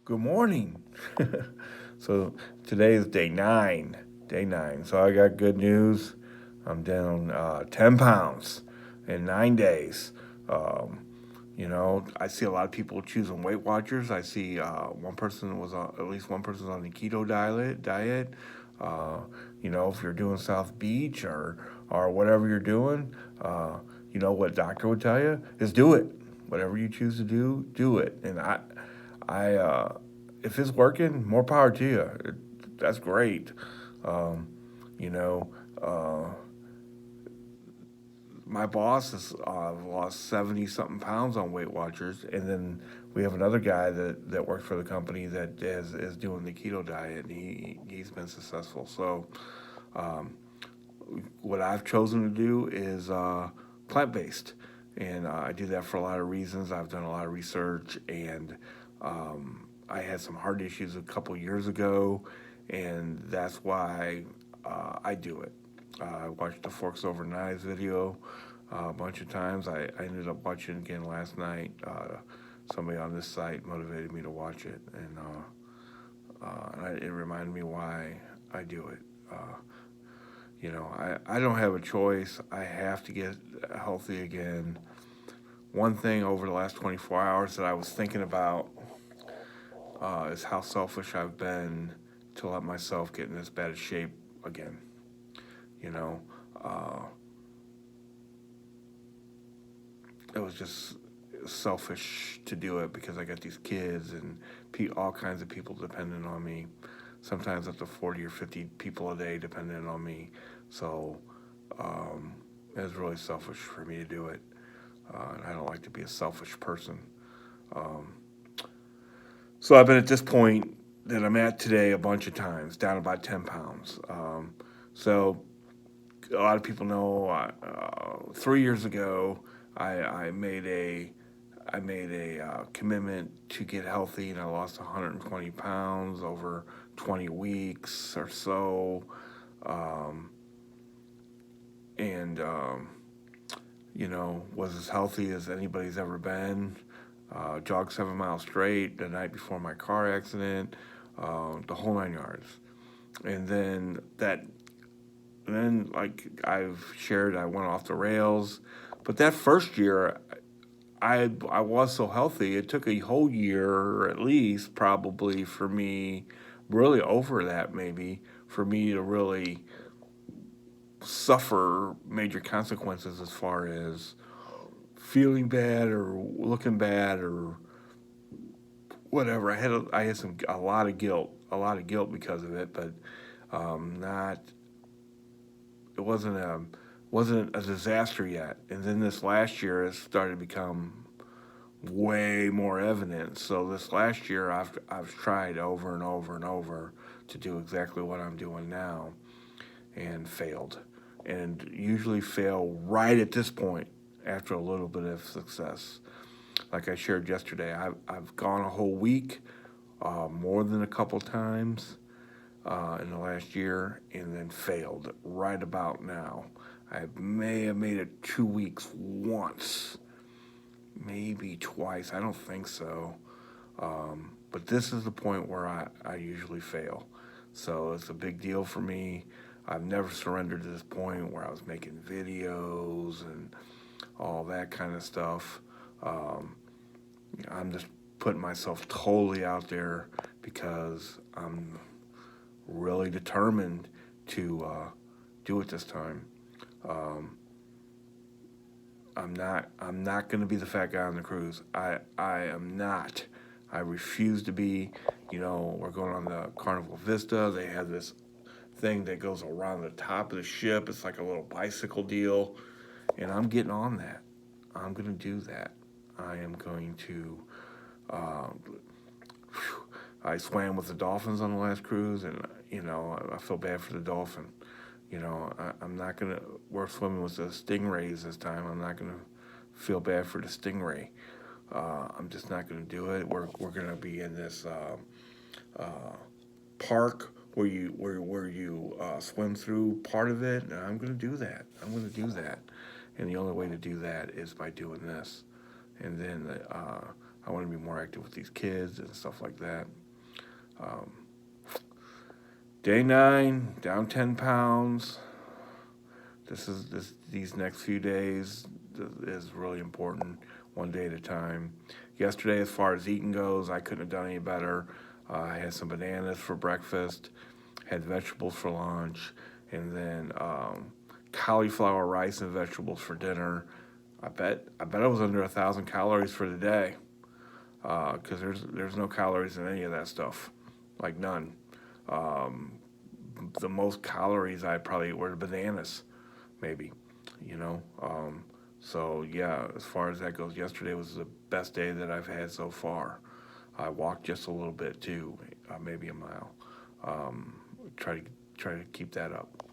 Good morning. So today is day nine. Day nine. So I got good news. I'm down 10 pounds in 9 days. Um, I see a lot of people choosing Weight Watchers. I see one person was on, at least one person's on the keto diet. Uh, if you're doing South Beach or whatever you're doing, what doctor would tell you is do it. Whatever you choose to do, do it. And if it's working, more power to you. That's great. Um, you know, uh, my boss has lost 70 something pounds on Weight Watchers, and then we have another guy that works for the company that is doing the keto diet, and he's been successful. So, um, what I've chosen to do is plant based, and I do that for a lot of reasons. I've done a lot of research, and I had some heart issues a couple years ago, and that's why I do it. I watched the Forks Over Knives video a bunch of times. I ended up watching it again last night. Somebody on this site motivated me to watch it, and it reminded me why I do it. I don't have a choice. I have to get healthy again. One thing over the last 24 hours that I was thinking about is how selfish I've been to let myself get in this bad of shape again. You know, uh, it was just selfish to do it because I got these kids and all kinds of people depending on me. Sometimes up to 40 or 50 people a day depending on me. So um, it was really selfish for me to do it. And I don't like to be a selfish person. Um, so I've been at this point that I'm at today a bunch of times, down about 10 pounds. So a lot of people know 3 years ago I made a commitment to get healthy, and I lost 120 pounds over 20 weeks or so. Um, and was as healthy as anybody's ever been. Jogged 7 miles straight the night before my car accident, the whole 9 yards. And then like I've shared, I went off the rails. But that first year, I was so healthy. It took a whole year, at least, probably for me, really over that maybe, for me to really suffer major consequences as far as feeling bad or looking bad or whatever. I had a lot of guilt because of it, but not it wasn't a disaster yet. And then this last year, it started to become way more evident. So this last year, I've tried over and over and over to do exactly what I'm doing now, and failed, and usually fail right at this point after a little bit of success. Like I shared yesterday, I've gone a whole week, more than a couple times in the last year, and then failed right about now. I may have made it 2 weeks once, maybe twice. I don't think so. But this is the point where I usually fail. So it's a big deal for me. I've never surrendered to this point where I was making videos and all that kind of stuff. Um, I'm just putting myself totally out there because I'm really determined to do it this time. Um, I'm not going to be the fat guy on the cruise. I am not. I refuse to be. We're going on the Carnival Vista. They have this thing that goes around the top of the ship. It's like a little bicycle deal, and I'm getting on that. I'm going to do that. I am going to. Uh, I swam with the dolphins on the last cruise, and I feel bad for the dolphin. I'm not gonna. We're swimming with the stingrays this time. I'm not gonna feel bad for the stingray. I'm just not gonna do it. We're gonna be in this uh, park where you swim through part of it, and I'm gonna do that. I'm gonna do that, and the only way to do that is by doing this. And then I want to be more active with these kids and stuff like that. Um, Day 9, down 10 pounds. These next few days is really important, one day at a time. Yesterday, as far as eating goes, I couldn't have done any better. I had some bananas for breakfast, had vegetables for lunch, and then cauliflower rice and vegetables for dinner. I bet I was under 1,000 calories for the day, because there's no calories in any of that stuff, like none. Um, the most calories I probably were bananas, maybe, you know. So yeah, as far as that goes, yesterday was the best day that I've had so far. I walked just a little bit too, maybe a mile. Um, try to keep that up.